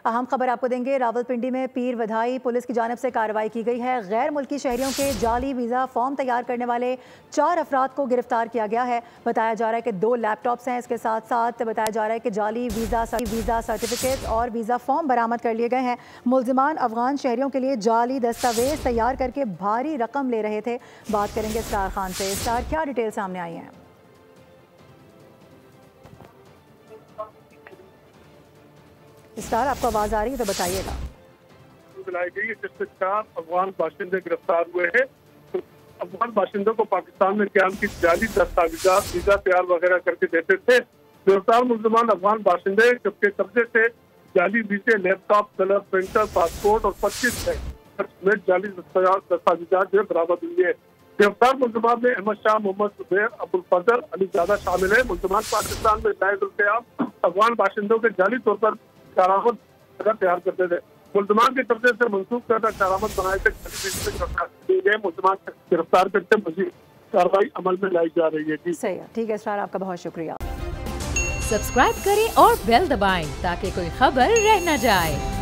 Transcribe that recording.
अहम खबर आपको देंगे। रावलपिंडी में पीर वधाई पुलिस की जानिब से कार्रवाई की गई है। गैर मुल्की शहरियों के जाली वीज़ा फॉर्म तैयार करने वाले 4 अफराद को गिरफ्तार किया गया है। बताया जा रहा है कि 2 लैपटॉप्स हैं। इसके साथ साथ बताया जा रहा है कि जाली वीज़ा सर्टिफिकेट और वीज़ा फॉर्म बरामद कर लिए गए हैं। मुल्जिमान अफगान शहरियों के लिए जाली दस्तावेज तैयार करके भारी रकम ले रहे थे। बात करेंगे स्टार खान से। स्टार, क्या डिटेल सामने आई हैं? स्टार, आपको आवाज आ रही है तो बताइएगा। बुलाई गई है जिससे 4 अफगान बाशिंदे गिरफ्तार हुए हैं। तो अफगान बाशिंदों को पाकिस्तान में क्याम की जाली दस्तावेजात वीजा तैयार वगैरह करके देते थे। गिरफ्तार मुल्जिमान अफगान बाशिंदे जबकि कब्जे से जाली वीजे, लैपटॉप, कलर प्रिंटर, पासपोर्ट और 25 में जाली दस्तावेजात जो बरामद हुई है। गिरफ्तार मुल्जिमान में अहमद शाह, मोहम्मद जुबैर, अब्दुल फजल, अली ज़ादा शामिल है। मुल्जिमान पाकिस्तान में शायद अफगान बाशिंदों के जाली तौर पर कारामद तैयार करते थे। मुल्जिमान के कब्जे से मंसूख करता कारामद बनाए थे मुल्जिमान गिरफ्तार करके मजीद कार्रवाई अमल में लाई जा रही है। सही है, ठीक है स्टार, आपका बहुत शुक्रिया। सब्सक्राइब करें और बेल दबाएं ताकि कोई खबर रह न जाए।